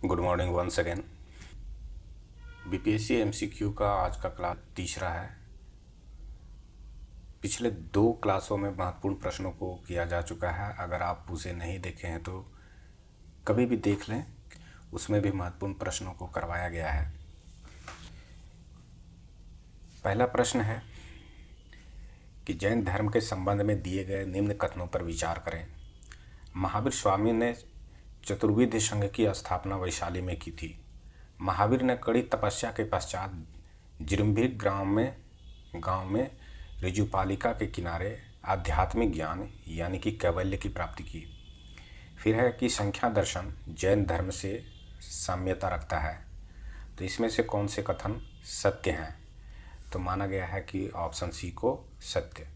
Good morning once again. BPSC MCQ का आज का क्लास तीसरा है। पिछले 2 क्लासों में महत्वपूर्ण प्रश्नों को किया जा चुका है। अगर आप उसे नहीं देखे हैं तो कभी भी देख लें, उसमें भी महत्वपूर्ण प्रश्नों को करवाया गया है। पहला प्रश्न है कि जैन धर्म के संबंध में दिए गए निम्न कथनों पर विचार करें। महावीर स्वामी ने चतुर्विध संघ की स्थापना वैशाली में की थी। महावीर ने कड़ी तपस्या के पश्चात जिरंभिक गांव में ऋजुपालिका के किनारे आध्यात्मिक ज्ञान यानी कि कैवल्य की प्राप्ति की। फिर है कि संख्या दर्शन जैन धर्म से साम्यता रखता है। तो इसमें से कौन से कथन सत्य हैं? तो माना गया है कि ऑप्शन सी को सत्य,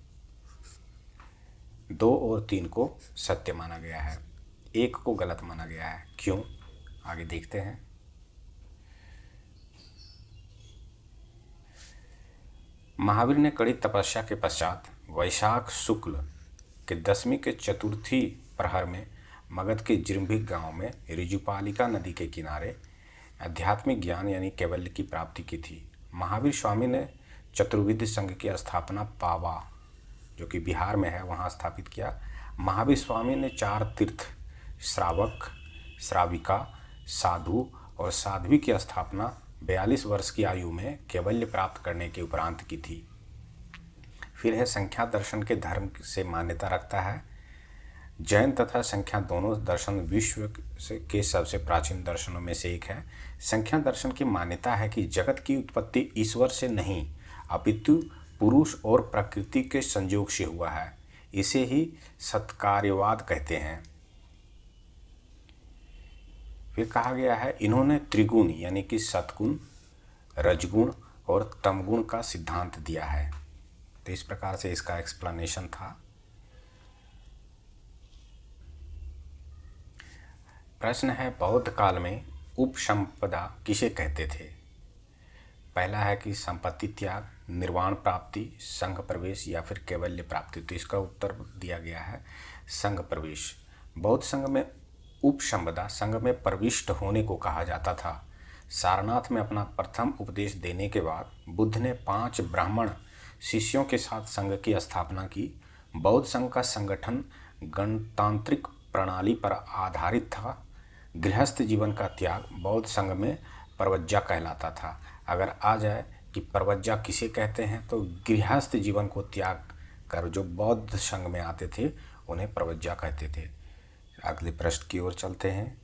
2 और 3 को सत्य माना गया है, 1 को गलत माना गया है। क्यों? आगे देखते हैं। महावीर ने कड़ी तपस्या के पश्चात वैशाख शुक्ल के 10वीं के चतुर्थी प्रहर में मगध के जिरंभिक गांव में ऋजुपालिका नदी के किनारे आध्यात्मिक ज्ञान यानी कैवल्य की प्राप्ति की थी। महावीर स्वामी ने चतुर्विध संघ की स्थापना पावा, जो कि बिहार में है, वहाँ स्थापित किया। महावीर स्वामी ने 4 तीर्थ श्रावक, श्राविका, साधु और साध्वी की स्थापना 42 वर्ष की आयु में कैवल्य प्राप्त करने के उपरांत की थी। फिर है संख्या दर्शन के धर्म से मान्यता रखता है। जैन तथा संख्या दोनों दर्शन विश्व के सबसे प्राचीन दर्शनों में से एक है। संख्या दर्शन की मान्यता है कि जगत की उत्पत्ति ईश्वर से नहीं अपितु पुरुष और प्रकृति के संयोग से हुआ है। इसे ही सत्कार्यवाद कहते हैं। फिर कहा गया है इन्होंने त्रिगुण यानी कि सतगुण, रजगुण और तमगुण का सिद्धांत दिया है। तो इस प्रकार से इसका एक्सप्लेनेशन था। प्रश्न है बौद्ध काल में उपसंपदा किसे कहते थे? पहला है कि संपत्ति त्याग, निर्वाण प्राप्ति, संघ प्रवेश या फिर कैवल्य प्राप्ति। तो इसका उत्तर दिया गया है संघ प्रवेश। बौद्ध संघ में उपसंपदा संघ में प्रविष्ट होने को कहा जाता था। सारनाथ में अपना प्रथम उपदेश देने के बाद बुद्ध ने 5 ब्राह्मण शिष्यों के साथ संघ की स्थापना की। बौद्ध संघ का संगठन गणतांत्रिक प्रणाली पर आधारित था। गृहस्थ जीवन का त्याग बौद्ध संघ में प्रवज्जा कहलाता था। अगर आ जाए कि प्रवज्जा किसे कहते हैं, तो गृहस्थ जीवन को त्याग कर जो बौद्ध संघ में आते थे उन्हें प्रवज्जा कहते थे। अगले प्रश्न की ओर चलते हैं।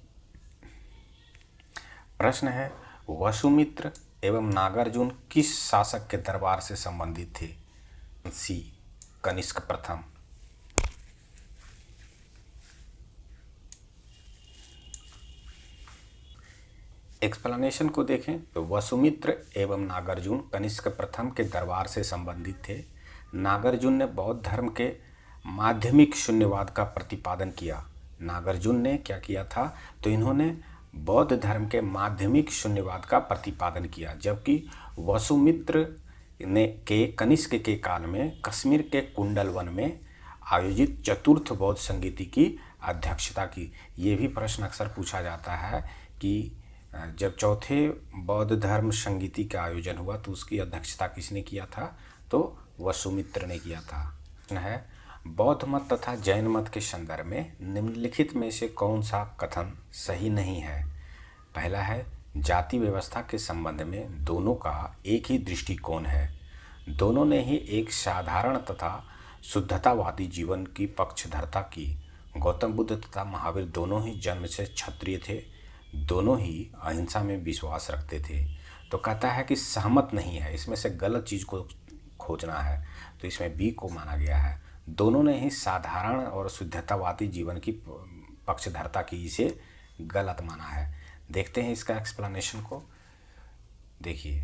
प्रश्न है वसुमित्र एवं नागार्जुन किस शासक के दरबार से संबंधित थे? सी कनिष्क प्रथम। एक्सप्लेनेशन को देखें तो वसुमित्र एवं नागार्जुन कनिष्क प्रथम के दरबार से संबंधित थे। नागार्जुन ने बौद्ध धर्म के माध्यमिक शून्यवाद का प्रतिपादन किया। नागार्जुन ने क्या किया था? तो इन्होंने बौद्ध धर्म के माध्यमिक शून्यवाद का प्रतिपादन किया, जबकि वसुमित्र ने के कनिष्क के काल में कश्मीर के कुंडल वन में आयोजित चतुर्थ बौद्ध संगीति की अध्यक्षता की। ये भी प्रश्न अक्सर पूछा जाता है कि जब चौथे बौद्ध धर्म संगीति का आयोजन हुआ तो उसकी अध्यक्षता किसने किया था? तो वसुमित्र ने किया था। प्रश्न है बौद्ध मत तथा जैन मत के संदर्भ में निम्नलिखित में से कौन सा कथन सही नहीं है? पहला है जाति व्यवस्था के संबंध में दोनों का एक ही दृष्टिकोण है। दोनों ने ही एक साधारण तथा शुद्धतावादी जीवन की पक्षधरता की। गौतम बुद्ध तथा महावीर दोनों ही जन्म से क्षत्रिय थे। दोनों ही अहिंसा में विश्वास रखते थे। तो कहता है कि सहमत नहीं है, इसमें से गलत चीज़ को खोजना है। तो इसमें बी को माना गया है। दोनों ने ही साधारण और शुद्धतावादी जीवन की पक्षधरता की, इसे गलत माना है। देखते हैं इसका एक्सप्लेनेशन को। देखिए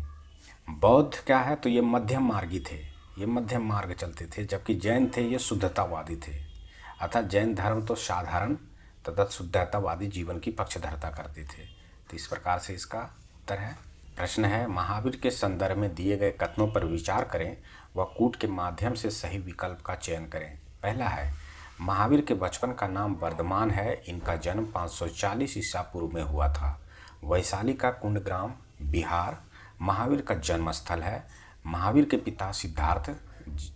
बौद्ध क्या है, तो ये मध्यम मार्गी थे, ये मध्यम मार्ग चलते थे, जबकि जैन थे ये शुद्धतावादी थे। अर्थात जैन धर्म तो साधारण तथा शुद्धतावादी जीवन की पक्षधरता करते थे। तो इस प्रकार से इसका उत्तर है। प्रश्न है महावीर के संदर्भ में दिए गए कथनों पर विचार करें व कूट के माध्यम से सही विकल्प का चयन करें। पहला है महावीर के बचपन का नाम वर्धमान है। इनका जन्म 540 ईसा पूर्व में हुआ था। वैशाली का कुंडग्राम बिहार महावीर का जन्म स्थल है। महावीर के पिता सिद्धार्थ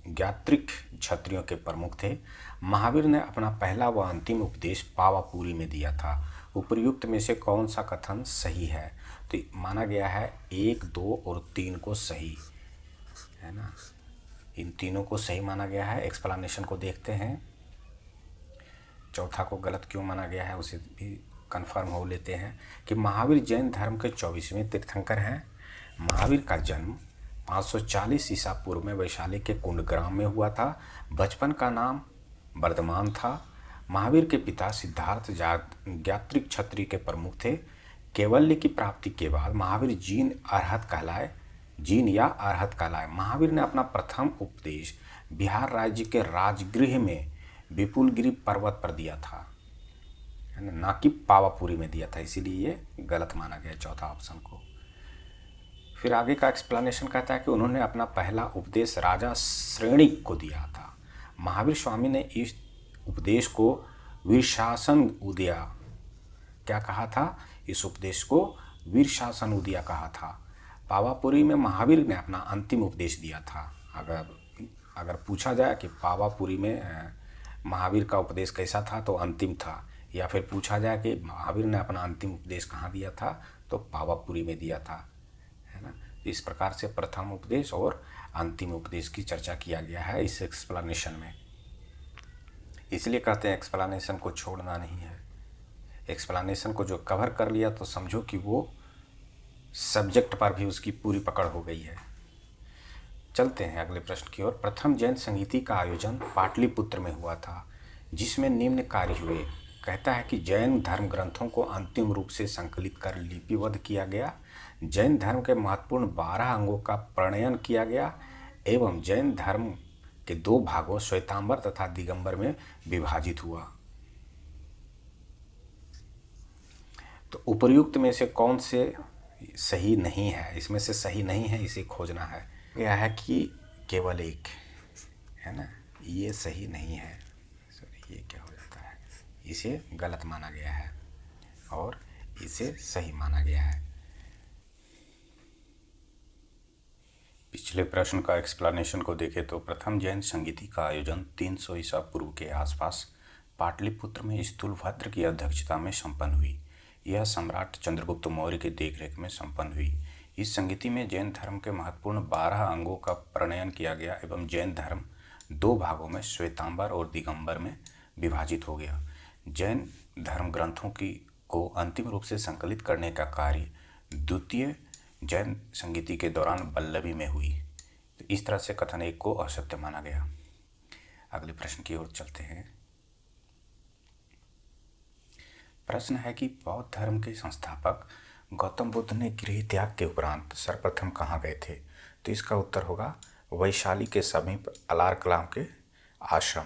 ज्ञात्रिक क्षत्रियों के प्रमुख थे। महावीर ने अपना पहला व अंतिम उपदेश पावापुरी में दिया था। उपर्युक्त में से कौन सा कथन सही है? तो माना गया है 1, 2 और 3 को सही है ना। इन तीनों को सही माना गया है। एक्सप्लेनेशन को देखते हैं। चौथा को गलत क्यों माना गया है उसे भी कंफर्म हो लेते हैं कि महावीर जैन धर्म के 24वें तीर्थंकर हैं। महावीर का जन्म 540 ईसा पूर्व में वैशाली के कुंडग्राम में हुआ था। बचपन का नाम वर्धमान था। महावीर के पिता सिद्धार्थ ज्ञात्रिक क्षत्रिय के प्रमुख थे। कैवल्य की प्राप्ति के बाद महावीर जीन या अरहत कहलाए। महावीर ने अपना प्रथम उपदेश बिहार राज्य के राजगृह में विपुलगिरी पर्वत पर दिया था, ना कि पावापुरी में दिया था, इसीलिए ये गलत माना गया चौथा ऑप्शन को। फिर आगे का एक्सप्लेनेशन कहता है कि उन्होंने अपना पहला उपदेश राजा श्रेणिक को दिया था। महावीर स्वामी ने इस उपदेश को वीरशासन उदया क्या कहा था? इस उपदेश को वीरशासन उदया कहा था। पावापुरी में महावीर ने अपना अंतिम उपदेश दिया था। अगर पूछा जाए कि पावापुरी में महावीर का उपदेश कैसा था तो अंतिम था, या फिर पूछा जाए कि महावीर ने अपना अंतिम उपदेश कहाँ दिया था तो पावापुरी में दिया था, है ना। इस प्रकार से प्रथम उपदेश और अंतिम उपदेश की चर्चा किया गया है इस एक्सप्लेनेशन में। इसलिए कहते हैं एक्सप्लेनेशन को छोड़ना नहीं है। एक्सप्लेनेशन को जो कवर कर लिया तो समझो कि वो सब्जेक्ट पर भी उसकी पूरी पकड़ हो गई है। चलते हैं अगले प्रश्न की ओर। प्रथम जैन संगीति का आयोजन पाटलिपुत्र में हुआ था, जिसमें निम्न कार्य हुए। कहता है कि जैन धर्म ग्रंथों को अंतिम रूप से संकलित कर लिपिबद्ध किया गया, जैन धर्म के महत्वपूर्ण 12 अंगों का प्रणयन किया गया एवं जैन धर्म के 2 भागों श्वेतांबर तथा दिगंबर में विभाजित हुआ। तो उपर्युक्त में से कौन से सही नहीं है? इसमें से सही नहीं है, इसे खोजना है। यह है कि केवल एक है ना, ये सही नहीं है। सॉरी, ये क्या हो जाता है, इसे गलत माना गया है और इसे सही माना गया है। पिछले प्रश्न का एक्सप्लेनेशन को देखें तो प्रथम जैन संगीति का आयोजन 300 ईसा पूर्व के आसपास पाटलिपुत्र में स्थूलभद्र की अध्यक्षता में संपन्न हुई। यह सम्राट चंद्रगुप्त मौर्य की देखरेख में संपन्न हुई। इस संगीति में जैन धर्म के महत्वपूर्ण 12 अंगों का प्रणयन किया गया एवं जैन धर्म 2 भागों में श्वेतांबर और दिगंबर में विभाजित हो गया। जैन धर्म ग्रंथों को अंतिम रूप से संकलित करने का कार्य द्वितीय जैन संगीति के दौरान वल्लभी में हुई। तो इस तरह से कथन 1 को असत्य माना गया। अगले प्रश्न की ओर चलते हैं। प्रश्न है कि बौद्ध धर्म के संस्थापक गौतम बुद्ध ने गृह त्याग के उपरांत सर्वप्रथम कहाँ गए थे? तो इसका उत्तर होगा वैशाली के समीप अलार कलाम के आश्रम।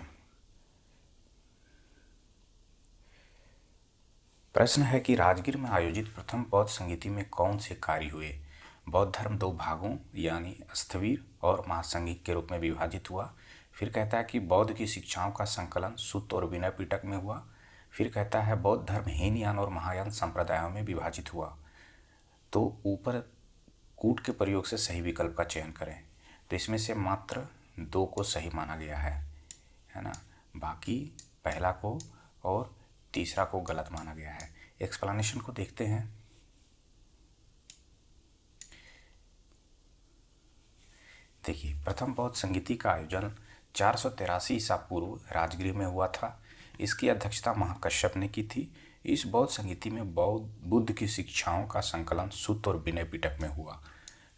प्रश्न है कि राजगीर में आयोजित प्रथम बौद्ध संगीति में कौन से कार्य हुए? बौद्ध धर्म 2 भागों यानी स्थविर और महासंगीत के रूप में विभाजित हुआ। फिर कहता है कि बौद्ध की शिक्षाओं का संकलन सुत्त और विनय पिटक में हुआ। फिर कहता है बौद्ध धर्म हीनयान और महायान संप्रदायों में विभाजित हुआ। तो ऊपर कूट के प्रयोग से सही विकल्प का चयन करें। तो इसमें से मात्र 2 को सही माना गया है ना। बाकी पहला को और तीसरा को गलत माना गया है। एक्सप्लेनेशन को देखते हैं। देखिए, प्रथम बौद्ध संगीति का आयोजन 483 ईसा पूर्व राजगृह में हुआ था। इसकी अध्यक्षता महाकश्यप ने की थी। इस बौद्ध संगीति में बुद्ध की शिक्षाओं का संकलन सुत्त और विनय पिटक में हुआ।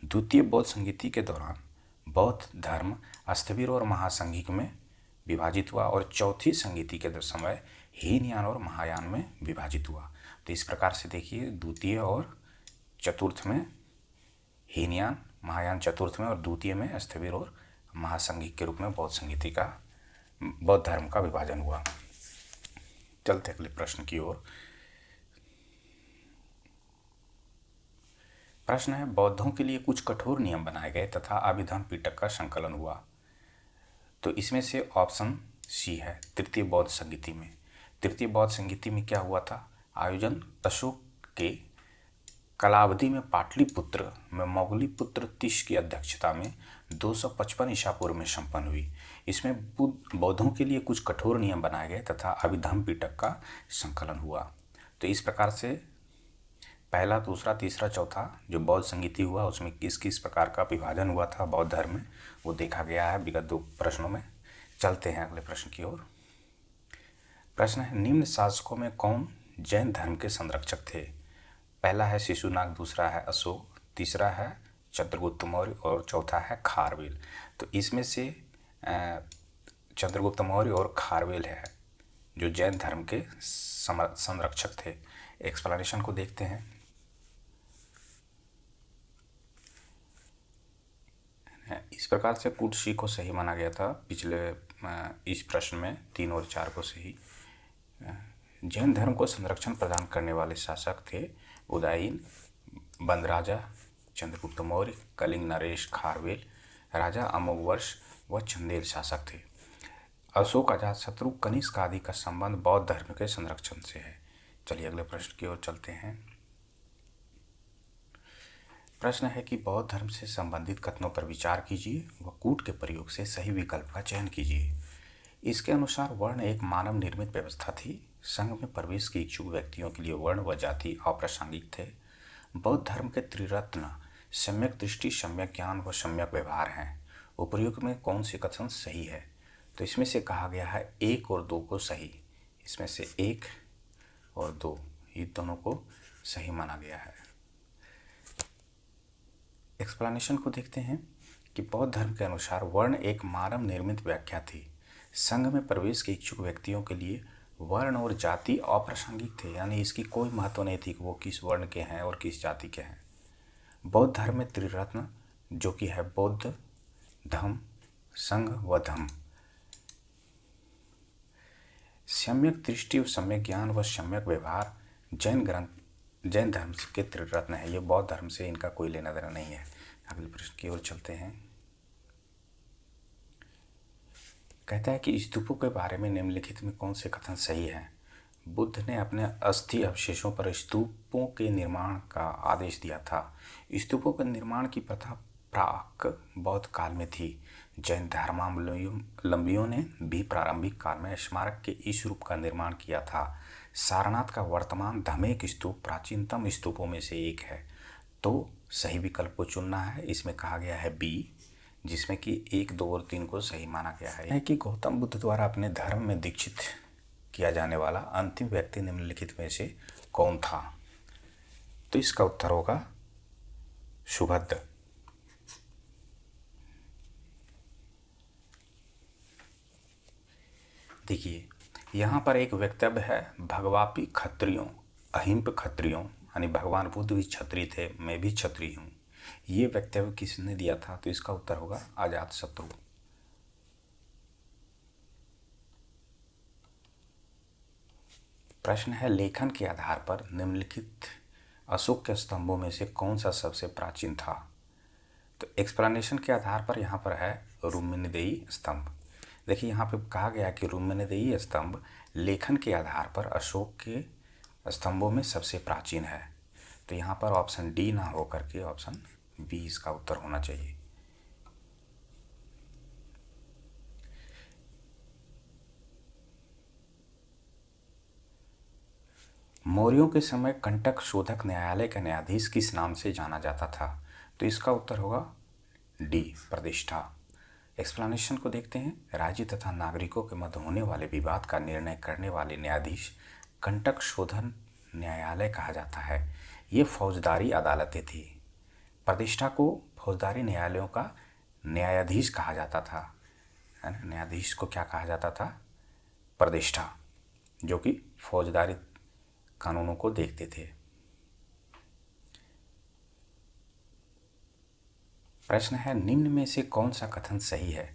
द्वितीय बौद्ध संगीति के दौरान बौद्ध धर्म स्थविर और महासंगीत में विभाजित हुआ और चौथी संगीति के समय हीनयान और महायान में विभाजित हुआ। तो इस प्रकार से देखिए, द्वितीय और चतुर्थ में हीनयान, महायान चतुर्थ में और द्वितीय में स्थविर और महासंगीत के रूप में बौद्ध धर्म का विभाजन हुआ। चलते अगले प्रश्न की ओर। प्रश्न है बौद्धों के लिए कुछ कठोर नियम बनाए गए तथा अभिधर्म पिटक का संकलन हुआ। तो इसमें से ऑप्शन सी है तृतीय बौद्ध संगीति में। तृतीय बौद्ध संगीति में क्या हुआ था? आयोजन अशोक के कालावधि में पाटलिपुत्र में मोगलीपुत्र तीस की अध्यक्षता में 255 ईसा पूर्व में संपन्न हुई। इसमें बौद्धों के लिए कुछ कठोर नियम बनाए गए तथा अभिधम्म पिटक का संकलन हुआ। तो इस प्रकार से पहला, दूसरा, तीसरा, चौथा जो बौद्ध संगीति हुआ उसमें किस किस प्रकार का विभाजन हुआ था बौद्ध धर्म में, वो देखा गया है विगत 2 प्रश्नों में। चलते हैं अगले प्रश्न की ओर। प्रश्न है, निम्न शासकों में कौन जैन धर्म के संरक्षक थे? पहला है शिशुनाग, दूसरा है अशोक, तीसरा है चंद्रगुप्त मौर्य और चौथा है खारवेल। तो इसमें से चंद्रगुप्त मौर्य और खारवेल है जो जैन धर्म के संरक्षक थे। एक्सप्लेनेशन को देखते हैं। इस प्रकार से कुर्सी को सही माना गया था पिछले इस प्रश्न में 3 और 4 को सही। जैन धर्म को संरक्षण प्रदान करने वाले शासक थे उदयीन, बंद राजा चंद्रगुप्त मौर्य, कलिंग नरेश खारवेल, राजा अमोघवर्ष व चंदेल शासक थे। अशोक, अजातशत्रु, कनिष्क आदि का संबंध बौद्ध धर्म के संरक्षण से है। चलिए अगले प्रश्न की ओर चलते हैं। प्रश्न है कि बौद्ध धर्म से संबंधित कथनों पर विचार कीजिए व कूट के प्रयोग से सही विकल्प का चयन कीजिए। इसके अनुसार वर्ण एक मानव निर्मित व्यवस्था थी। संघ में प्रवेश के इच्छुक व्यक्तियों के लिए वर्ण व जाति अप्रासंगिक थे। बौद्ध धर्म के त्रिरत्न सम्यक दृष्टि, सम्यक ज्ञान व सम्यक व्यवहार हैं। उपर्युक्त में कौन सी कथन सही है? तो इसमें से कहा गया है 1 और 2 को सही। इसमें से 1 और 2 ये दोनों को सही माना गया है। एक्सप्लेनेशन को देखते हैं कि बौद्ध धर्म के अनुसार वर्ण एक मानव निर्मित व्याख्या थी। संघ में प्रवेश के इच्छुक व्यक्तियों के लिए वर्ण और जाति अप्रासंगिक थे, यानी इसकी कोई महत्व नहीं थी कि वो किस वर्ण के हैं और किस जाति के हैं। बौद्ध धर्म में त्रिरत्न जो कि है बौद्ध, धम्म, संघ व धम्म, सम्यक दृष्टि, सम्यक ज्ञान व सम्यक व्यवहार जैन धर्म के त्रिरत्न है। ये बौद्ध धर्म से इनका कोई लेना देना नहीं है। अगले प्रश्न की ओर चलते हैं। कहता है कि स्तूपों के बारे में निम्नलिखित में कौन से कथन सही हैं? बुद्ध ने अपने अस्थि अवशेषों पर स्तूपों के निर्माण का आदेश दिया था। स्तूपों के निर्माण की प्रथा प्राक बौद्ध काल में थी। जैन धर्मावलंबियों ने भी प्रारंभिक काल में स्मारक के इस रूप का निर्माण किया था। सारनाथ का वर्तमान धमेक स्तूप प्राचीनतम स्तूपों में से एक है। तो सही विकल्प को चुनना है। इसमें कहा गया है बी, जिसमें कि 1, 2 और 3 को सही माना गया है कि गौतम बुद्ध द्वारा अपने धर्म में दीक्षित किया जाने वाला अंतिम व्यक्ति निम्नलिखित में से कौन था? तो इसका उत्तर होगा सुभद्र। देखिए यहाँ पर एक वक्तव्य है, भगवापी क्षत्रियों अहिंप क्षत्रियों, यानी भगवान बुद्ध भी क्षत्रिय थे, मैं भी क्षत्रिय हूँ। ये वक्तव्य किसने दिया था? तो इसका उत्तर होगा अजातशत्रु। प्रश्न है, लेखन के आधार पर निम्नलिखित अशोक के स्तंभों में से कौन सा सबसे प्राचीन था? तो एक्सप्लेनेशन के आधार पर यहाँ पर है रुम्मनदेही स्तंभ। देखिए यहाँ पे कहा गया कि रुम्मनदेही स्तंभ लेखन के आधार पर अशोक के स्तंभों में सबसे प्राचीन है। तो यहाँ पर ऑप्शन डी ना हो करके ऑप्शन बी इसका उत्तर होना चाहिए। मौर्यों के समय कंटक शोधक न्यायालय का न्यायाधीश किस नाम से जाना जाता था? तो इसका उत्तर होगा डी, प्रतिष्ठा। एक्सप्लेनेशन को देखते हैं। राज्य तथा नागरिकों के मध्य होने वाले विवाद का निर्णय करने वाले न्यायाधीश कंटक शोधन न्यायालय कहा जाता है। ये फौजदारी अदालतें थी। प्रतिष्ठा को फौजदारी न्यायालयों का न्यायाधीश कहा जाता था, है ना। न्यायाधीश को क्या कहा जाता था? प्रतिष्ठा, जो कि फौजदारी कानूनों को देखते थे। प्रश्न है, निम्न में से कौन सा कथन सही है?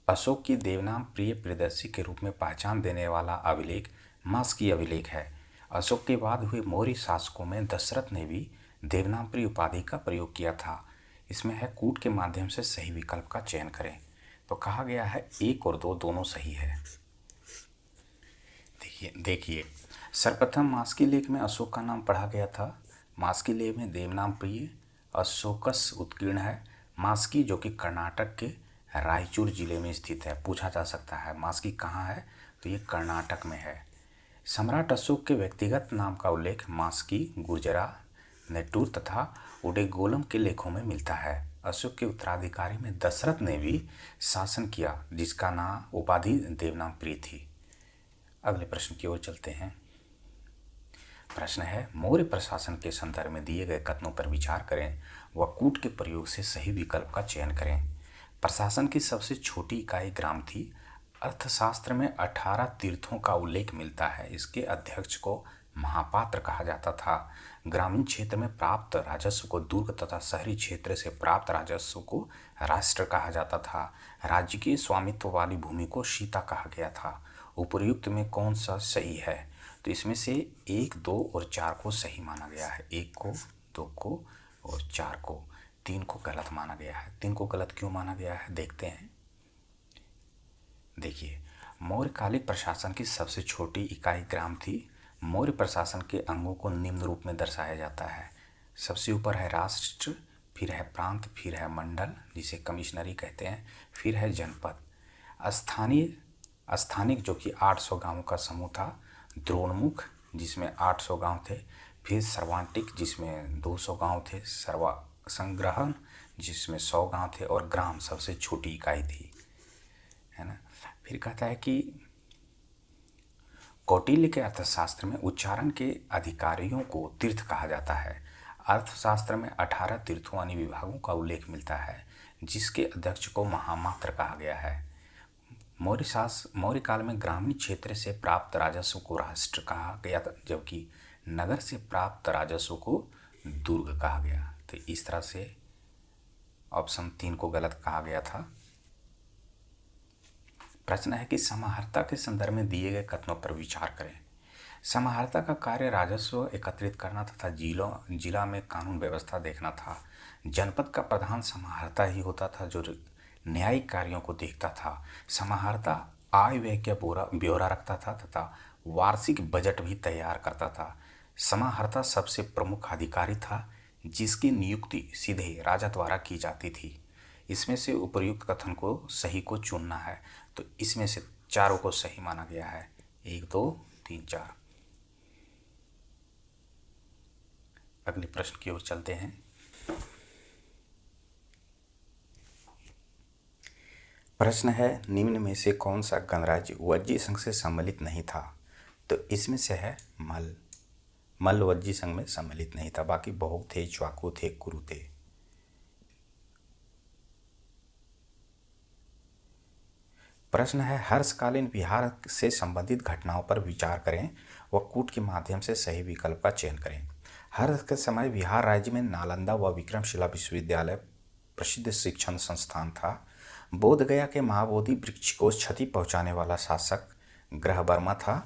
अशोक की देवनाम प्रिय प्रियदर्शी के रूप में पहचान देने वाला अभिलेख मास्की अभिलेख है। अशोक के बाद हुए मौर्य शासकों में दशरथ ने भी देवनाम प्रिय उपाधि का प्रयोग किया था। इसमें है कूट के माध्यम से सही विकल्प का चयन करें। तो कहा गया है 1 और 2 दोनों सही है। देखिए सर्वप्रथम मास्की लेख में अशोक का नाम पढ़ा गया था। मास्की लेह में देवनाम प्रिय अशोकस उत्कीर्ण है। मास्की जो कि कर्नाटक के रायचूर जिले में स्थित है। पूछा जा सकता है मास्की कहाँ है, तो ये कर्नाटक में है। सम्राट अशोक के व्यक्तिगत नाम का उल्लेख मास्की, गुर्जरा, नेटूर तथा उडेगोलम के लेखों में मिलता है। अशोक के उत्तराधिकारी में दशरथ ने भी शासन किया, जिसका नाम उपाधि देवनाम प्रिय थी। अगले प्रश्न की ओर चलते हैं। प्रश्न है, मौर्य प्रशासन के संदर्भ में दिए गए कथनों पर विचार करें व कूट के प्रयोग से सही विकल्प का चयन करें। प्रशासन की सबसे छोटी इकाई ग्राम थी। अर्थशास्त्र में 18 तीर्थों का उल्लेख मिलता है। इसके अध्यक्ष को महापात्र कहा जाता था। ग्रामीण क्षेत्र में प्राप्त राजस्व को दुर्ग तथा शहरी क्षेत्र से प्राप्त राजस्व को राष्ट्र कहा जाता था। राज्य के स्वामित्व वाली भूमि को सीता कहा गया था। उपर्युक्त में कौन सा सही है, तो इसमें से 1, 2 और 4 को सही माना गया है। 1 को, 2 को और 4 को। 3 को गलत माना गया है। 3 को गलत क्यों माना गया है, देखते हैं। देखिए, मौर्यकालिक प्रशासन की सबसे छोटी इकाई ग्राम थी। मौर्य प्रशासन के अंगों को निम्न रूप में दर्शाया जाता है। सबसे ऊपर है राष्ट्र, फिर है प्रांत, फिर है मंडल जिसे कमिश्नरी कहते हैं, फिर है जनपद। स्थानिक जो कि 800 गांवों का समूह था। द्रोणमुख जिसमें 800 गांव थे। फिर सर्वांटिक जिसमें 200 गांव थे। संग्रहण जिसमें 100 गांव थे। और ग्राम सबसे छोटी इकाई थी, है ना। फिर कहता है कि कौटिल्य के अर्थशास्त्र में उच्चारण के अधिकारियों को तीर्थ कहा जाता है। अर्थशास्त्र में 18 तीर्थों यानी विभागों का उल्लेख मिलता है, जिसके अध्यक्ष को महामात्र कहा गया है। मौर्य काल में ग्रामीण क्षेत्र से प्राप्त राजस्व को राष्ट्र कहा गया था, जबकि नगर से प्राप्त राजस्व को दुर्ग कहा गया। तो इस तरह से ऑप्शन 3 को गलत कहा गया था। प्रश्न है कि समाहर्ता के संदर्भ में दिए गए कथनों पर विचार करें। समाहर्ता का कार्य राजस्व एकत्रित करना तथा जिला में कानून व्यवस्था देखना था। जनपद का प्रधान समाहर्ता ही होता था, जो न्यायिक कार्यों को देखता था। समाहर्ता आय व्यय का ब्यौरा रखता था तथा वार्षिक बजट भी तैयार करता था। समाहर्ता सबसे प्रमुख अधिकारी था, जिसकी नियुक्ति सीधे राजा द्वारा की जाती थी। इसमें से उपर्युक्त कथन को सही को चुनना है, तो इसमें से चारों को सही माना गया है। 1, 2, 3, 4। अगले प्रश्न की ओर चलते हैं। प्रश्न है, निम्न में से कौन सा गणराज्य वज्जी संघ से सम्मिलित नहीं था, तो इसमें से है मल्ल वज्जी संघ में सम्मिलित नहीं था। बाकी बहुक थे, च्वाकू थे, कुरु थे। प्रश्न है, हर्षकालीन बिहार से संबंधित घटनाओं पर विचार करें व कूट के माध्यम से सही विकल्प का चयन करें। हर्ष के समय बिहार राज्य में नालंदा व विक्रमशिला विश्वविद्यालय प्रसिद्ध शिक्षण संस्थान था। बोधगया के महाबोधि वृक्ष को क्षति पहुंचाने वाला शासक ग्रहवर्मा था।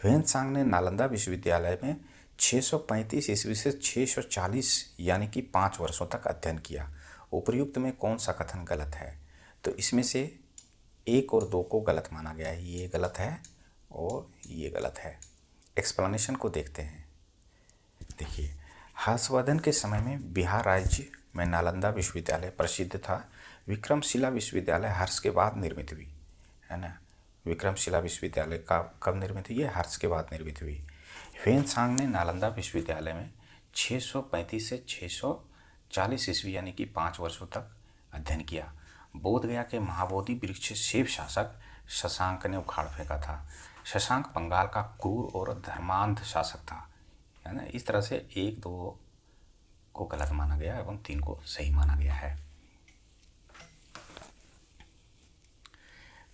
ह्वेनसांग ने नालंदा विश्वविद्यालय में 635 ईस्वी से 640 यानी कि 5 वर्षों तक अध्ययन किया। उपर्युक्त में कौन सा कथन गलत है, तो इसमें से 1 और 2 को गलत माना गया है। ये गलत है और ये गलत है। एक्सप्लेनेशन को देखते हैं। देखिए, हर्षवर्धन के समय में बिहार राज्य में नालंदा विश्वविद्यालय प्रसिद्ध था। विक्रमशिला विश्वविद्यालय हर्ष के बाद निर्मित हुई, है ना। विक्रमशिला विश्वविद्यालय का कब निर्मित हुई है, हर्ष के बाद निर्मित हुई। ह्वेनसांग ने नालंदा विश्वविद्यालय में 635 से 640 ईस्वी यानी कि 5 वर्षों तक अध्ययन किया। बोधगया के महाबोधि वृक्ष शिव शासक शशांक ने उखाड़ फेंका था। शशांक बंगाल का क्रूर और धर्मांध शासक था, है ना। इस तरह से 1, 2 को गलत माना गया एवं 3 को सही माना गया है।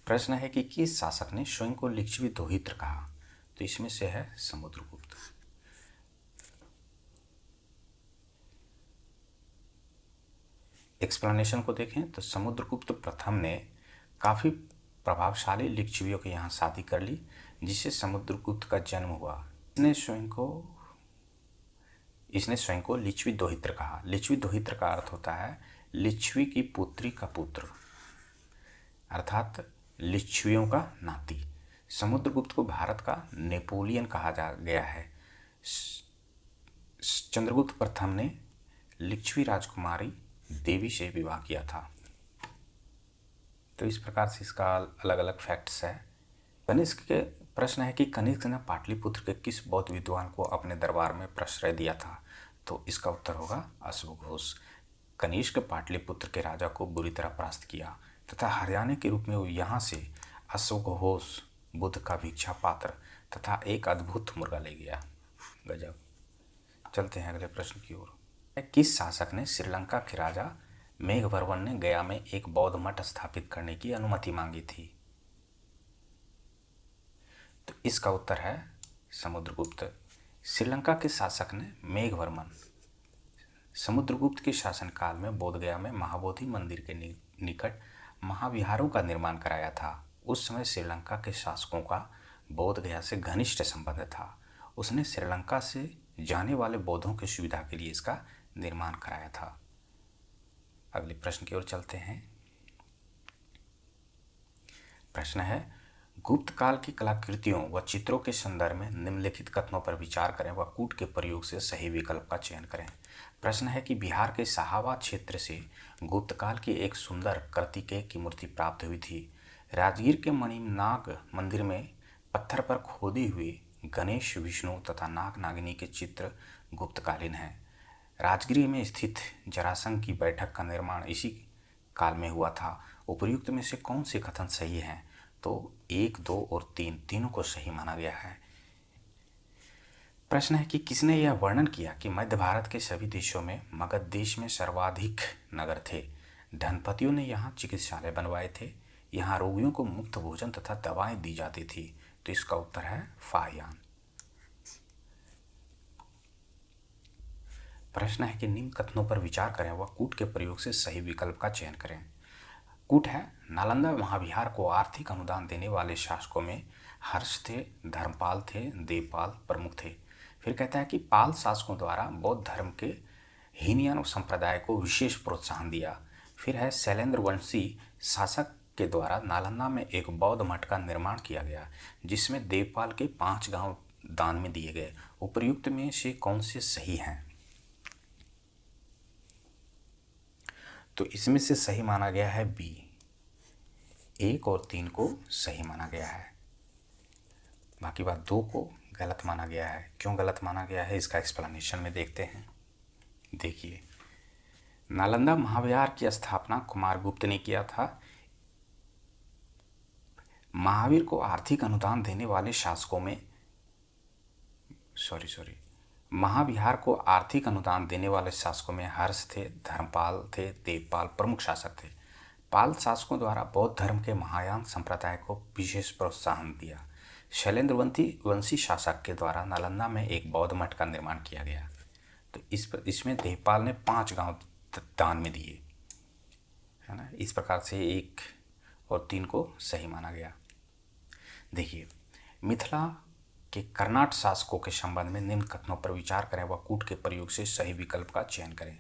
प्रश्न है कि किस शासक ने स्वयं को लिच्छवी दोहित्र कहा, तो इसमें से है समुद्रगुप्त। एक्सप्लेनेशन को देखें तो समुद्रगुप्त प्रथम ने काफ़ी प्रभावशाली लिच्छवियों के यहाँ शादी कर ली, जिससे समुद्रगुप्त का जन्म हुआ। इसने स्वयं को लिच्छवी दोहित्र कहा। लिच्छवी दोहित्र का अर्थ होता है लिच्छवी की पुत्री का पुत्र, अर्थात लिच्छवियों का नाती। समुद्रगुप्त को भारत का नेपोलियन कहा जा गया है। चंद्रगुप्त प्रथम ने लिच्छवी राजकुमारी देवी से विवाह किया था। तो इस प्रकार से इसका अलग अलग फैक्ट्स है। कनिष्क के प्रश्न है कि कनिष्क ने पाटलिपुत्र के किस बौद्ध विद्वान को अपने दरबार में प्रश्रय दिया था? तो इसका उत्तर होगा अश्वघोष। कनिष्क पाटलिपुत्र के राजा को बुरी तरह परास्त किया तथा हरियाणा के रूप में वो यहाँ से अश्वघोष बुद्ध का भिक्षा पात्र तथा एक अद्भुत मुर्गा ले गया। गजब। चलते हैं अगले प्रश्न की ओर। किस शासक ने श्रीलंका के राजा मेघवर्मन ने गया में एक बौद्ध मठ स्थापित करने की अनुमति मांगी थी? तो इसका उत्तर है समुद्रगुप्त। श्रीलंका के शासक ने मेघवर्मन समुद्रगुप्त के शासनकाल में बोधगया में महाबोधि मंदिर के निकट महाविहारों का निर्माण कराया था। उस समय श्रीलंका के शासकों का बोधगया से घनिष्ठ संबंध था। उसने श्रीलंका से जाने वाले बौद्धों की सुविधा के लिए इसका निर्माण कराया था। अगले प्रश्न की ओर चलते हैं। प्रश्न है, गुप्त काल की कलाकृतियों व चित्रों के संदर्भ में निम्नलिखित कथनों पर विचार करें व कूट के प्रयोग से सही विकल्प का चयन करें। प्रश्न है कि बिहार के शाहाबाद क्षेत्र से गुप्त काल की एक सुंदर कार्तिकेय की मूर्ति प्राप्त हुई थी। राजगीर के मणिनाग मंदिर में पत्थर पर खोदी हुई गणेश, विष्णु तथा नाग नागिनी के चित्र गुप्तकालीन हैं। राजगीर में स्थित जरासंध की बैठक का निर्माण इसी काल में हुआ था। उपर्युक्त में से कौन से कथन सही हैं? तो 1, 2 और 3 तीनों को सही माना गया है। प्रश्न है कि किसने यह वर्णन किया कि मध्य भारत के सभी देशों में मगध देश में सर्वाधिक नगर थे। धनपतियों ने यहाँ चिकित्सालय बनवाए थे। यहाँ रोगियों को मुफ्त भोजन तथा दवाएं दी जाती थी। तो इसका उत्तर है फाहियान। प्रश्न है कि निम्न कथनों पर विचार करें व कूट के प्रयोग से सही विकल्प का चयन करें। कूट है, नालंदा महाविहार को आर्थिक अनुदान देने वाले शासकों में हर्ष थे, धर्मपाल थे, देवपाल प्रमुख थे। फिर कहता है कि पाल शासकों द्वारा बौद्ध धर्म के हीनयान संप्रदाय को विशेष प्रोत्साहन दिया। फिर है, शैलेंद्र वंशी शासक के द्वारा नालंदा में एक बौद्ध मठ का निर्माण किया गया जिसमें देवपाल के 5 गांव दान में दिए गए। उपर्युक्त में से कौन से सही हैं? तो इसमें से सही माना गया है बी। 1 और 3 को सही माना गया है, बाकी बात 2 को गलत माना गया है। क्यों गलत माना गया है इसका एक्सप्लेनेशन में देखते हैं। देखिए, नालंदा महाविहार की स्थापना कुमारगुप्त ने किया था। महावीर को आर्थिक अनुदान देने वाले शासकों में महाविहार को आर्थिक अनुदान देने वाले शासकों में हर्ष थे, धर्मपाल थे, देवपाल प्रमुख शासक थे। पाल शासकों द्वारा बौद्ध धर्म के महायान संप्रदाय को विशेष प्रोत्साहन दिया। शैलेंद्र वंशी शासक के द्वारा नालंदा में एक बौद्ध मठ का निर्माण किया गया। तो इसमें देवपाल ने 5 गांव दान में दिए, है ना। इस प्रकार से 1 और 3 को सही माना गया। देखिए, मिथिला के कर्नाट शासकों के संबंध में निम्न कथनों पर विचार करें व कूट के प्रयोग से सही विकल्प का चयन करें।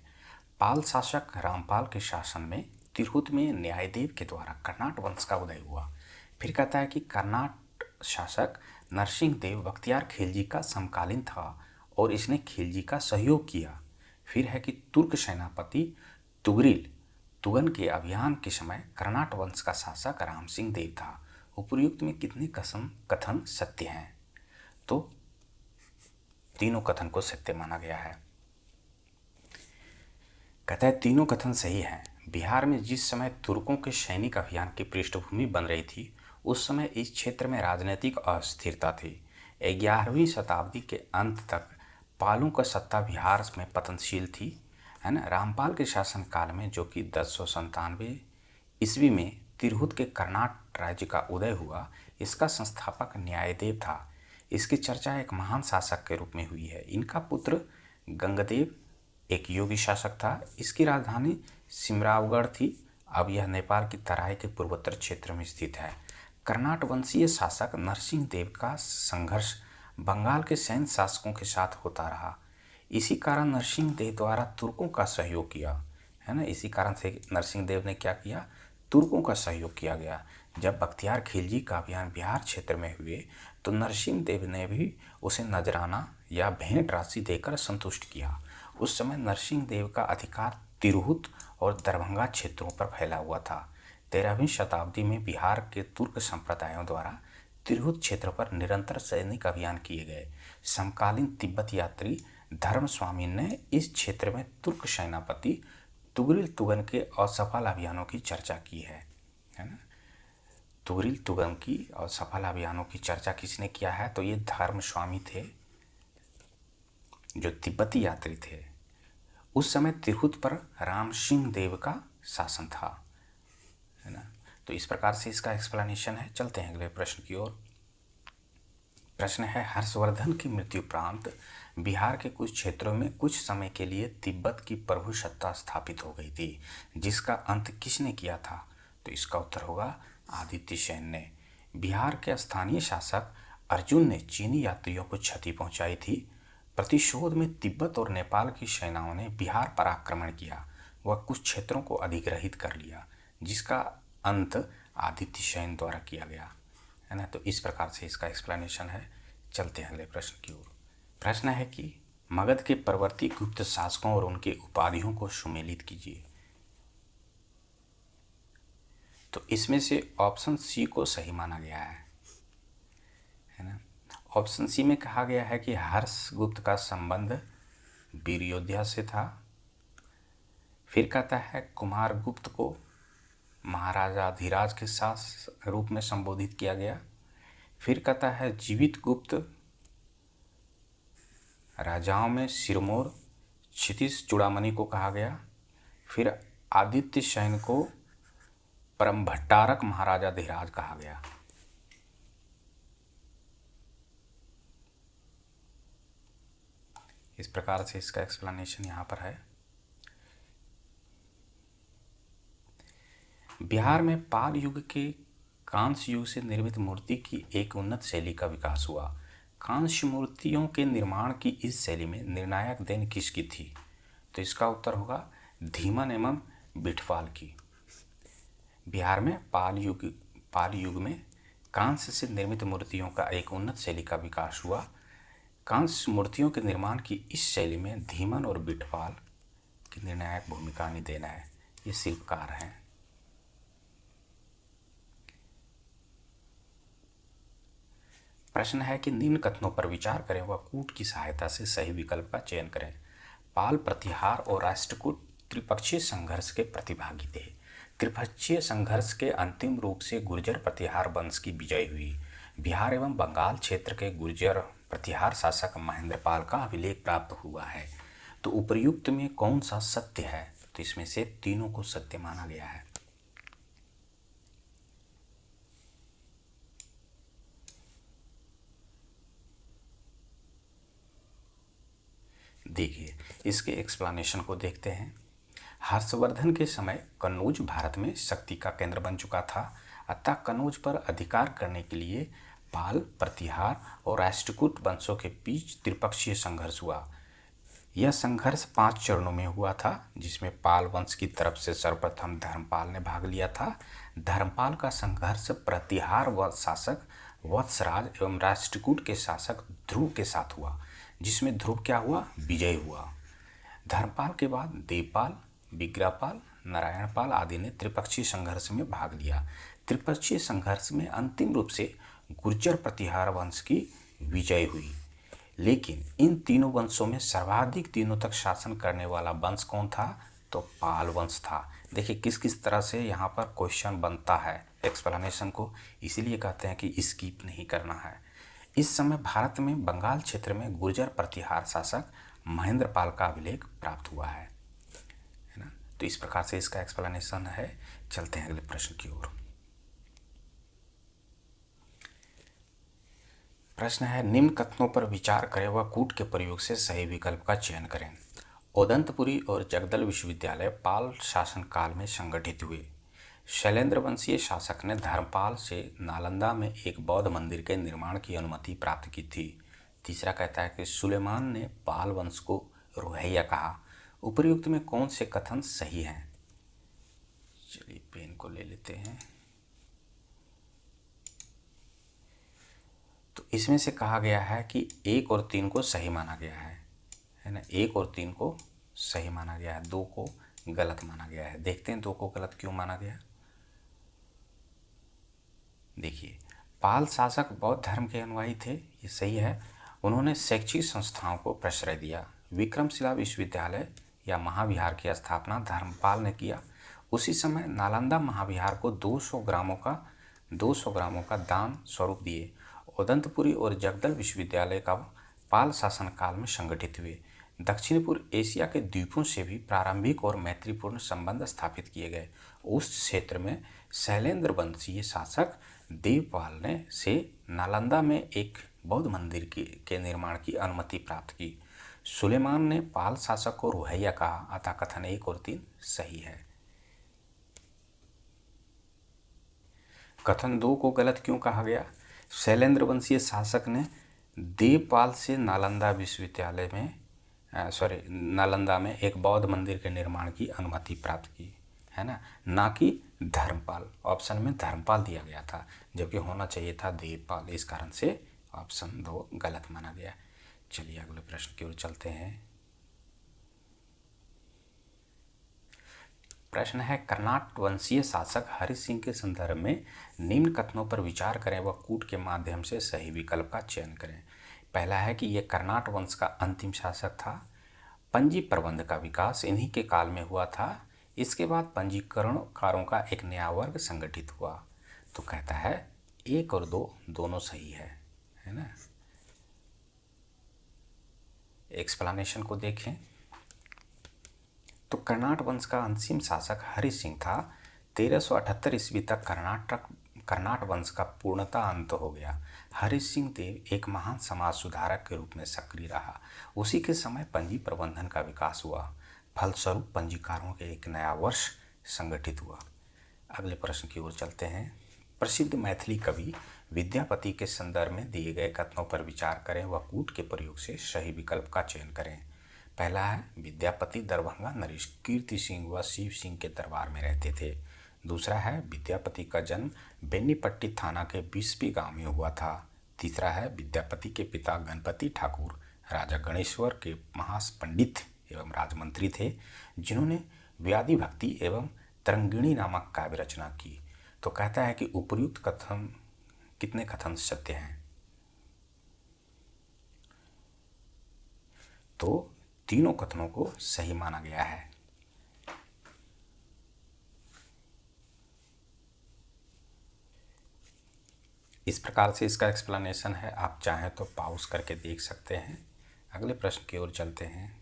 पाल शासक रामपाल के शासन में तिरहुत में न्यायदेव के द्वारा कर्नाट वंश का उदय हुआ। फिर कहता है कि कर्नाट शासक नरसिंह देव बख्तियार खिलजी का समकालीन था और इसने खिलजी का सहयोग किया। फिर है कि तुर्क सेनापति तुगन के अभियान के समय कर्नाट वंश का शासक राम सिंह देव था। उपर्युक्त में कितने कथन सत्य हैं? तो तीनों कथन को सत्य माना गया है। कहता है तीनों कथन सही हैं। बिहार में जिस समय तुर्कों के सैनिक अभियान की पृष्ठभूमि बन रही थी उस समय इस क्षेत्र में राजनीतिक अस्थिरता थी। 11वीं शताब्दी के अंत तक पालों का सत्ता बिहार में पतनशील थी, है ना। रामपाल के शासनकाल में, जो कि 1097 ईस्वी में तिरहुत के कर्नाट राज्य का उदय हुआ, इसका संस्थापक न्यायदेव था। इसकी चर्चा एक महान शासक के रूप में हुई है। इनका पुत्र गंगदेव एक योगी शासक था। इसकी राजधानी सिमरावगढ़ थी। अब यह नेपाल की तराई के पूर्वोत्तर क्षेत्र में स्थित है। कर्नाट वंशीय शासक नरसिंह देव का संघर्ष बंगाल के सैन्य शासकों के साथ होता रहा। इसी कारण नरसिंह देव द्वारा तुर्कों का सहयोग किया, है ना। इसी कारण से नरसिंह देव ने क्या किया? तुर्कों का सहयोग किया गया। जब बख्तियार खिलजी का अभियान बिहार क्षेत्र में हुए तो नरसिंह देव ने भी उसे नजराना या भेंट राशि देकर संतुष्ट किया। उस समय नरसिंह देव का अधिकार तिरहुत और दरभंगा क्षेत्रों पर फैला हुआ था। 13वीं शताब्दी में बिहार के तुर्क संप्रदायों द्वारा तिरहुत क्षेत्र पर निरंतर सैनिक अभियान किए गए। समकालीन तिब्बत यात्री धर्मस्वामी ने इस क्षेत्र में तुर्क सेनापति तुगरिल तुगन के असफल अभियानों की चर्चा की है ना। तुगरिल तुगन की असफल अभियानों की चर्चा किसने किया है? तो ये धर्मस्वामी थे, जो तिब्बती यात्री थे। उस समय तिरहुत पर राम सिंह देव का शासन था, है ना। तो इस प्रकार से इसका एक्सप्लेनेशन है। चलते हैं अगले प्रश्न की ओर। प्रश्न है, हर्षवर्धन की मृत्यु उपरांत बिहार के कुछ क्षेत्रों में कुछ समय के लिए तिब्बत की प्रभुसत्ता स्थापित हो गई थी, जिसका अंत किसने किया था? तो इसका उत्तर होगा आदित्य सेन ने। बिहार के स्थानीय शासक अर्जुन ने चीनी यात्रियों को क्षति पहुंचाई थी। प्रतिशोध में तिब्बत और नेपाल की सेनाओं ने बिहार पर आक्रमण किया। वह कुछ क्षेत्रों को अधिग्रहित कर लिया, जिसका अंत आदित्य सेन द्वारा किया गया, है ना। तो इस प्रकार से इसका एक्सप्लेनेशन है। चलते हैं अगले प्रश्न की ओर। प्रश्न है कि मगध के परवर्ती गुप्त शासकों और उनके उपाधियों को सुमेलित कीजिए। तो इसमें से ऑप्शन सी को सही माना गया है ना। ऑप्शन सी में कहा गया है कि हर्षगुप्त का संबंध वीरयोध्या से था। फिर कहता है कुमारगुप्त को महाराजा धीराज के साथ रूप में संबोधित किया गया। फिर कहता है जीवित गुप्त राजाओं में सिरमौर क्षितिज चूड़ामणि को कहा गया। फिर आदित्य सेन को परम भट्टारक महाराजा धीराज कहा गया। इस प्रकार से इसका एक्सप्लेनेशन यहाँ पर है। बिहार में पाल युग के कांस्य युग से निर्मित मूर्ति की एक उन्नत शैली का विकास हुआ। कांस्य मूर्तियों के निर्माण की इस शैली में निर्णायक देन किसकी थी? तो इसका उत्तर होगा धीमन एवं बिठवाल की। बिहार में पाल युग में कांस्य से निर्मित मूर्तियों का एक उन्नत शैली का विकास हुआ। कांस्य मूर्तियों के निर्माण की इस शैली में धीमन और बिठवाल की निर्णायक भूमिका निदेन है। ये शिल्पकार हैं। प्रश्न है कि निम्न कथनों पर विचार करें व कूट की सहायता से सही विकल्प का चयन करें। पाल प्रतिहार और राष्ट्रकूट त्रिपक्षीय संघर्ष के प्रतिभागी थे। त्रिपक्षीय संघर्ष के अंतिम रूप से गुर्जर प्रतिहार वंश की विजय हुई। बिहार एवं बंगाल क्षेत्र के गुर्जर प्रतिहार शासक महेंद्रपाल का अभिलेख प्राप्त हुआ है। तो उपर्युक्त में कौन सा सत्य है? तो इसमें से तीनों को सत्य माना गया है। देखिए, इसके एक्सप्लेनेशन को देखते हैं। हर्षवर्धन के समय कन्नौज भारत में शक्ति का केंद्र बन चुका था, अतः कन्नौज पर अधिकार करने के लिए पाल, प्रतिहार और राष्ट्रकूट वंशों के बीच त्रिपक्षीय संघर्ष हुआ। यह संघर्ष 5 चरणों में हुआ था, जिसमें पाल वंश की तरफ से सर्वप्रथम धर्मपाल ने भाग लिया था। धर्मपाल का संघर्ष प्रतिहार व शासक वत्सराज एवं राष्ट्रकूट के शासक ध्रुव के साथ हुआ, जिसमें ध्रुव क्या हुआ? विजय हुआ। धर्मपाल के बाद देवपाल, विग्रहपाल, नारायणपाल आदि ने त्रिपक्षीय संघर्ष में भाग लिया। त्रिपक्षीय संघर्ष में अंतिम रूप से गुर्जर प्रतिहार वंश की विजय हुई। लेकिन इन तीनों वंशों में सर्वाधिक दिनों तक शासन करने वाला वंश कौन था? तो पाल वंश था। देखिए किस किस तरह से यहाँ पर क्वेश्चन बनता है एक्सप्लेनेशन को, इसीलिए कहते हैं कि स्किप नहीं करना है। इस समय भारत में बंगाल क्षेत्र में गुर्जर प्रतिहार शासक महेंद्रपाल का अभिलेख प्राप्त हुआ है ना। तो इस प्रकार से इसका एक्सप्लेनेशन है। चलते हैं अगले प्रश्न की ओर। प्रश्न है, निम्न कथनों पर विचार करें व कूट के प्रयोग से सही विकल्प का चयन करें। ओदंतपुरी और जगदल विश्वविद्यालय पाल शासन काल में संगठित हुए। शैलेंद्र वंशीय शासक ने धर्मपाल से नालंदा में एक बौद्ध मंदिर के निर्माण की अनुमति प्राप्त की थी। तीसरा कहता है कि सुलेमान ने पाल वंश को रोहैया कहा। उपर्युक्त में कौन से कथन सही हैं? चलिए पेन को ले लेते हैं। तो इसमें से कहा गया है कि 1 और 3 को सही माना गया है ना। 1 और 3 को सही माना गया है, 2 को गलत माना गया है। देखते हैं 2 को गलत क्यों माना गया। देखिए, पाल शासक बौद्ध धर्म के अनुयायी थे, ये सही है। उन्होंने शैक्षिक संस्थाओं को प्रश्रय दिया। विक्रमशिला विश्वविद्यालय या महाविहार की स्थापना धर्मपाल ने किया। उसी समय नालंदा महाविहार को 200 ग्रामों का दान स्वरूप दिए। उदंतपुरी और जगदल विश्वविद्यालय का पाल शासन काल में संगठित हुए। दक्षिण पूर्व एशिया के द्वीपों से भी प्रारंभिक और मैत्रीपूर्ण संबंध स्थापित किए गए। उस क्षेत्र में शैलेंद्र वंशीय शासक देवपाल ने से नालंदा में एक बौद्ध मंदिर के निर्माण की अनुमति प्राप्त की। सुलेमान ने पाल शासक को रुहैया कहा, अतः कथन 1 और 3 सही है। कथन 2 को गलत क्यों कहा गया। शैलेंद्र वंशीय शासक ने देवपाल से नालंदा में एक बौद्ध मंदिर के निर्माण की अनुमति प्राप्त की, है ना कि धर्मपाल। ऑप्शन में धर्मपाल दिया गया था, जबकि होना चाहिए था देवपाल। इस कारण से ऑप्शन 2 गलत माना गया। चलिए अगले प्रश्न की ओर चलते हैं। प्रश्न है, कर्नाट वंशीय शासक हरि सिंह के संदर्भ में निम्न कथनों पर विचार करें व कूट के माध्यम से सही विकल्प का चयन करें। पहला है कि यह कर्नाट वंश का अंतिम शासक था। पंजी प्रबंध का विकास इन्हीं के काल में हुआ था। इसके बाद पंजीकरणकारों का एक नया वर्ग संगठित हुआ। तो कहता है 1 और 2 दोनों सही है ना। एक्सप्लेनेशन को देखें तो कर्नाट वंश का अंतिम शासक हरि सिंह था। 1378 ईस्वी तक कर्नाट वंश का पूर्णतः अंत हो गया। हरि सिंह देव एक महान समाज सुधारक के रूप में सक्रिय रहा। उसी के समय पंजी प्रबंधन का विकास हुआ। फलस्वरूप पंजीकारों के एक नया वर्ष संगठित हुआ। अगले प्रश्न की ओर चलते हैं। प्रसिद्ध मैथिली कवि विद्यापति के संदर्भ में दिए गए कथनों पर विचार करें व कूट के प्रयोग से सही विकल्प का चयन करें। पहला है, विद्यापति दरभंगा नरेश कीर्ति सिंह व शिव सिंह के दरबार में रहते थे। दूसरा है, विद्यापति का जन्म बेनीपट्टी थाना के 20वीं गांव में हुआ था। तीसरा है, विद्यापति के पिता गणपति ठाकुर राजा गणेश्वर के महापंडित एवं राजमंत्री थे, जिन्होंने व्याधि भक्ति एवं तरंगिणी नामक काव्य रचना की। तो कहता है कि उपर्युक्त कथन कितने कथन सत्य हैं। तो तीनों कथनों को सही माना गया है। इस प्रकार से इसका एक्सप्लेनेशन है। आप चाहें तो पॉज करके देख सकते हैं। अगले प्रश्न की ओर चलते हैं।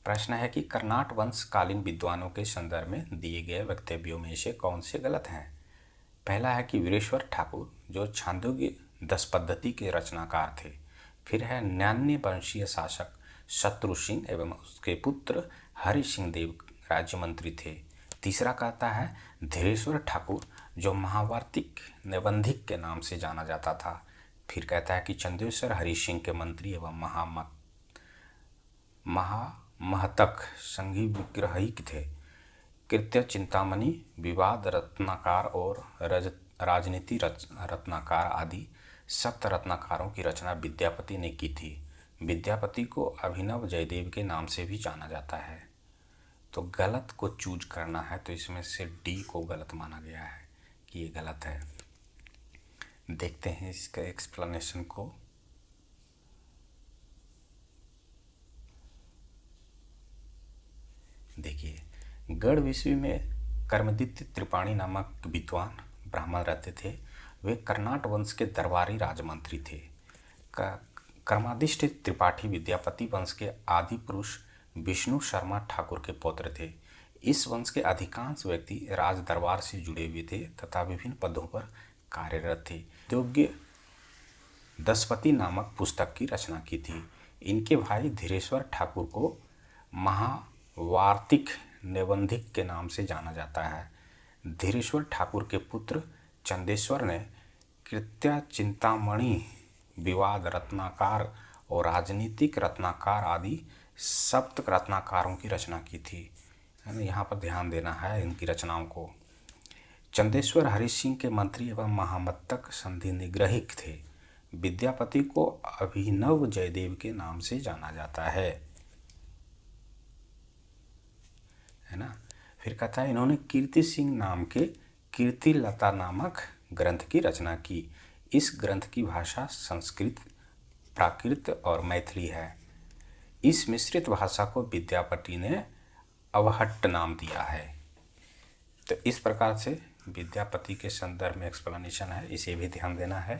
प्रश्न है कि कर्नाट वंश कालीन विद्वानों के संदर्भ में दिए गए वक्तव्यों में से कौन से गलत हैं। पहला है कि वीरेश्वर ठाकुर जो छांदोग्य 10 पद्धति के रचनाकार थे। फिर है, न्यान्य वंशीय शासक शत्रु सिंह एवं उसके पुत्र हरि सिंह देव राज्य मंत्री थे। तीसरा कहता है, धीरेश्वर ठाकुर जो महावार्तिक निबंधिक के नाम से जाना जाता था। फिर कहता है कि चंदेश्वर हरि सिंह के मंत्री एवं महामहतक संघी विग्रहिक थे। कृत्य चिंतामणि, विवाद रत्नाकार और राजनीति रत्नाकार आदि सप्त रत्नाकारों की रचना विद्यापति ने की थी। विद्यापति को अभिनव जयदेव के नाम से भी जाना जाता है। तो गलत को चूज करना है, तो इसमें से डी को गलत माना गया है कि ये गलत है। देखते हैं इसका एक्सप्लेनेशन को। देखिए, गढ़ विश्वी में कर्मदित्य त्रिपाणी नामक विद्वान ब्राह्मण रहते थे। वे कर्नाट वंश के दरबारी राजमंत्री थे। कर्मादिष्ट त्रिपाठी विद्यापति वंश के आदि पुरुष विष्णु शर्मा ठाकुर के पुत्र थे। इस वंश के अधिकांश व्यक्ति राज दरबार से जुड़े हुए थे तथा विभिन्न पदों पर कार्यरत थे। योग्य दशपति नामक पुस्तक की रचना की थी। इनके भाई धीरेश्वर ठाकुर को महावार्तिक निबंधिक के नाम से जाना जाता है। धीरेश्वर ठाकुर के पुत्र चंदेश्वर ने कृत्या चिंतामणि, विवाद रत्नाकार और राजनीतिक रत्नाकार आदि सप्त रत्नाकारों की रचना की थी। यहाँ पर ध्यान देना है इनकी रचनाओं को। चंदेश्वर हरि सिंह के मंत्री एवं महामत्तक संधि निग्रहिक थे। विद्यापति को अभिनव जयदेव के नाम से जाना जाता है ना। फिर कहता है इन्होंने कीर्ति सिंह नाम के कीर्ति लता नामक ग्रंथ की रचना की। इस ग्रंथ की भाषा संस्कृत, प्राकृत और मैथिली है। इस मिश्रित भाषा को विद्यापति ने अवहट्ट नाम दिया है। तो इस प्रकार से विद्यापति के संदर्भ में एक्सप्लेनेशन है, इसे भी ध्यान देना है।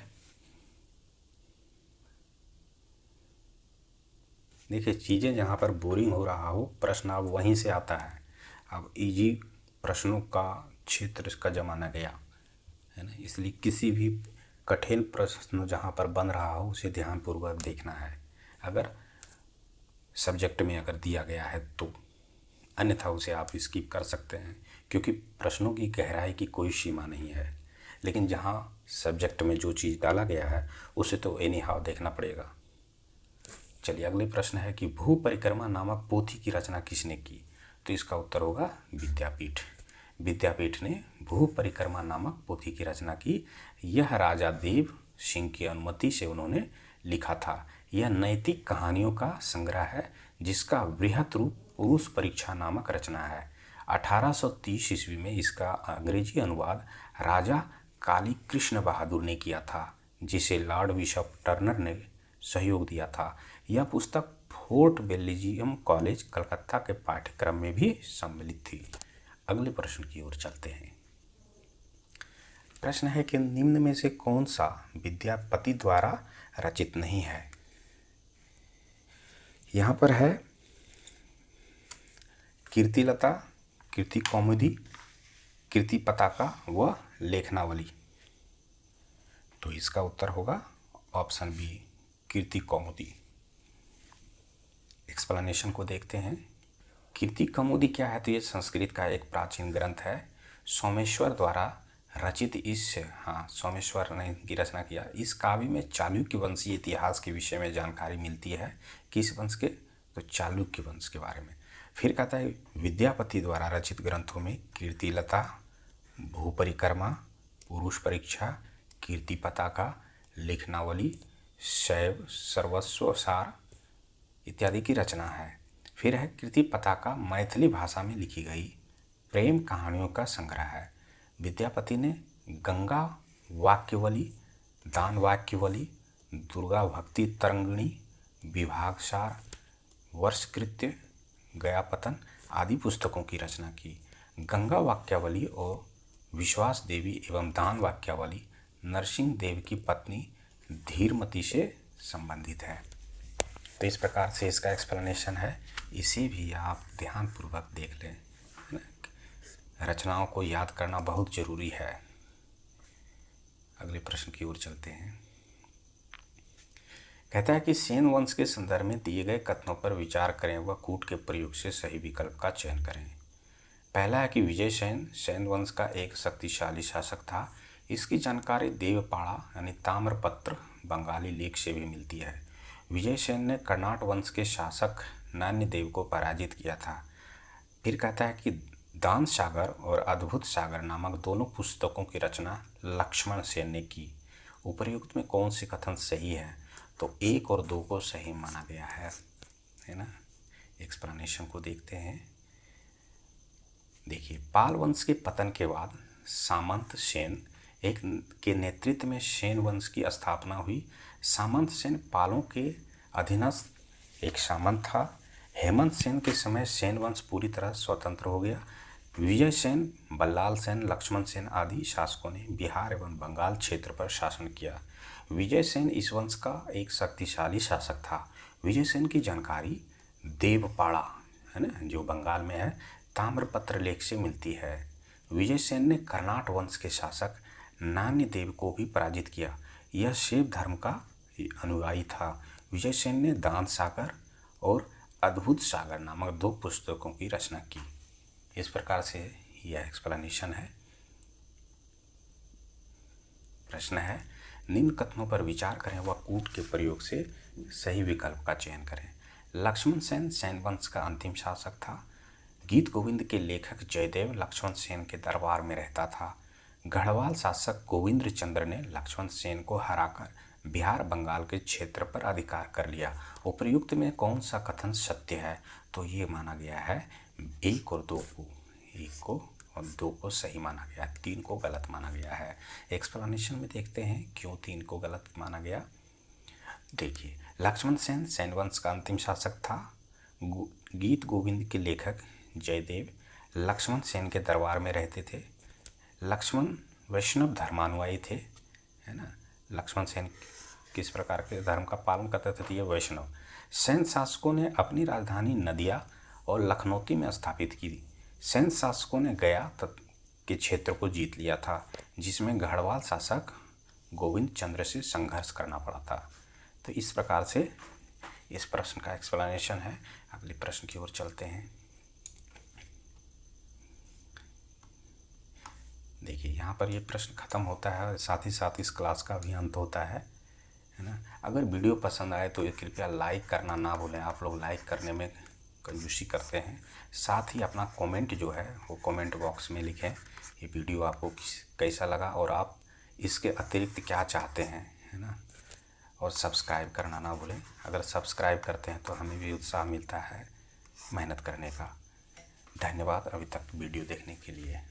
देखिए, चीज़ें जहाँ पर बोरिंग हो रहा हो, प्रश्न अब वहीं से आता है। अब इजी प्रश्नों का क्षेत्र का ज़माना गया है ना, इसलिए किसी भी कठिन प्रश्न जहाँ पर बन रहा हो उसे ध्यानपूर्वक देखना है, अगर सब्जेक्ट में अगर दिया गया है तो। अन्यथा उसे आप स्किप कर सकते हैं, क्योंकि प्रश्नों की गहराई की कोई सीमा नहीं है। लेकिन जहाँ सब्जेक्ट में जो चीज़ डाला गया है उसे तो एनी हाउ देखना पड़ेगा। चलिए, अगले प्रश्न है कि भू परिक्रमा नामक पोथी की रचना किसने की? तो इसका उत्तर होगा विद्यापीठ। विद्यापीठ ने भू परिक्रमा नामक पोथी की रचना की। यह राजा देव सिंह की अनुमति से उन्होंने लिखा था। यह नैतिक कहानियों का संग्रह है, जिसका बृहत रूप पुरुष परीक्षा नामक रचना है। 1830 ईस्वी में इसका अंग्रेजी अनुवाद राजा काली कृष्ण बहादुर ने किया था, जिसे लॉर्ड बिशप टर्नर ने सहयोग दिया था। यह पुस्तक फोर्ट बेल्जियम कॉलेज कलकत्ता के पाठ्यक्रम में भी सम्मिलित थी। अगले प्रश्न की ओर चलते हैं। प्रश्न है कि निम्न में से कौन सा विद्यापति द्वारा रचित नहीं है? यहाँ पर है कीर्तिलता, कीर्ति कौमुदी, कीर्ति पताका व लेखनावली। तो इसका उत्तर होगा ऑप्शन बी, कीर्ति कौमुदी। एक्सप्लेनेशन को देखते हैं। कीर्ति कौमुदी क्या है? तो ये संस्कृत का एक प्राचीन ग्रंथ है। सोमेश्वर द्वारा रचित सोमेश्वर ने इनकी रचना किया। इस काव्य में चालुक्य वंशीय इतिहास के विषय में जानकारी मिलती है। किस वंश के? तो चालुक्य वंश के बारे में। फिर कहता है विद्यापति द्वारा रचित ग्रंथों में कीर्तिलता, भू परिक्रमा, पुरुष परीक्षा, कीर्ति पताका, लेखनावली, शैव सर्वस्व सार इत्यादि की रचना है। फिर है कीर्ति पताका मैथिली भाषा में लिखी गई प्रेम कहानियों का संग्रह है। विद्यापति ने गंगा वाक्यवली, दान वाक्यवली, दुर्गा भक्ति तरंगिणी, विभागसार, वर्षकृत्य, गयापतन आदि पुस्तकों की रचना की। गंगा वाक्यावली और विश्वास देवी एवं दान वाक्यावली नरसिंह देव की पत्नी धीरमती से संबंधित है। तो इस प्रकार से इसका एक्सप्लेनेशन है, इसे भी आप ध्यानपूर्वक देख लें। रचनाओं को याद करना बहुत जरूरी है। अगले प्रश्न की ओर चलते हैं। कहता है कि सेन वंश के संदर्भ में दिए गए कथनों पर विचार करें व कूट के प्रयोग से सही विकल्प का चयन करें। पहला है कि विजयसेन सेन वंश का एक शक्तिशाली शासक था। इसकी जानकारी देवपाड़ा यानी ताम्रपत्र बंगाली लेख से भी मिलती है। विजयसेन ने कर्नाट वंश के शासक नान्यदेव को पराजित किया था। फिर कहता है कि दान सागर और अद्भुत सागर नामक दोनों पुस्तकों की रचना लक्ष्मण सेन ने की। उपर्युक्त में कौन सी कथन सही है? तो 1 और 2 को सही माना गया है ना। एक्सप्लेनेशन को देखते हैं। देखिए, पाल वंश के पतन के बाद सामंत सेन के नेतृत्व में सेन वंश की स्थापना हुई। सामंत सेन पालों के अधीनस्थ एक सामंत था। हेमंत सेन के समय सेन वंश पूरी तरह स्वतंत्र हो गया। विजय सेन, बल्लाल सेन, लक्ष्मण सेन आदि शासकों ने बिहार एवं बंगाल क्षेत्र पर शासन किया। विजय सेन इस वंश का एक शक्तिशाली शासक था। विजय सेन की जानकारी देवपाड़ा है ना, जो बंगाल में है, ताम्रपत्र लेख से मिलती है। विजय सेन ने कर्नाट वंश के शासक नान्यदेव को भी पराजित किया। यह शैव धर्म का अनुयायी था। विजय सेन ने दान सागर और अद्भुत सागर नामक 2 पुस्तकों की रचना की। इस प्रकार से यह एक्सप्लेनेशन है। प्रश्न है निम्न कथनों पर विचार करें व कूट के प्रयोग से सही विकल्प का चयन करें। लक्ष्मण सेन सेन वंश का अंतिम शासक था। गीत गोविंद के लेखक जयदेव लक्ष्मण सेन के दरबार में रहता था। गढ़वाल शासक गोविंद चंद्र ने लक्ष्मण सेन को हराकर बिहार बंगाल के क्षेत्र पर अधिकार कर लिया। उपर्युक्त में कौन सा कथन सत्य है? तो ये माना गया है 1 और 2 को, 1 को और 2 को सही माना गया, 3 को गलत माना गया है। एक्सप्लेनेशन में देखते हैं क्यों 3 को गलत माना गया। देखिए, लक्ष्मण सेन सेन वंश का अंतिम शासक था। गीत गोविंद के लेखक जयदेव लक्ष्मण सेन के दरबार में रहते थे। लक्ष्मण वैष्णव धर्मानुयायी थे, है ना। लक्ष्मण सेन किस प्रकार के धर्म का पालन करते थे? ये वैष्णव। सेन शासकों ने अपनी राजधानी नदिया और लखनौती में स्थापित की। सेन शासकों ने गया तक के क्षेत्र को जीत लिया था, जिसमें गढ़वाल शासक गोविंद चंद्र से संघर्ष करना पड़ा था। तो इस प्रकार से इस प्रश्न का एक्सप्लेनेशन है। अगले प्रश्न की ओर चलते हैं। देखिए, यहाँ पर ये प्रश्न खत्म होता है और साथ ही साथ इस क्लास का भी अंत होता है ना। अगर वीडियो पसंद आए तो कृपया लाइक करना ना भूलें। आप लोग लाइक करने में कंजूसी करते हैं। साथ ही अपना कमेंट जो है वो कमेंट बॉक्स में लिखें, ये वीडियो आपको कैसा लगा और आप इसके अतिरिक्त क्या चाहते हैं, है ना। और सब्सक्राइब करना ना भूलें। अगर सब्सक्राइब करते हैं तो हमें भी उत्साह मिलता है मेहनत करने का। धन्यवाद अभी तक वीडियो देखने के लिए।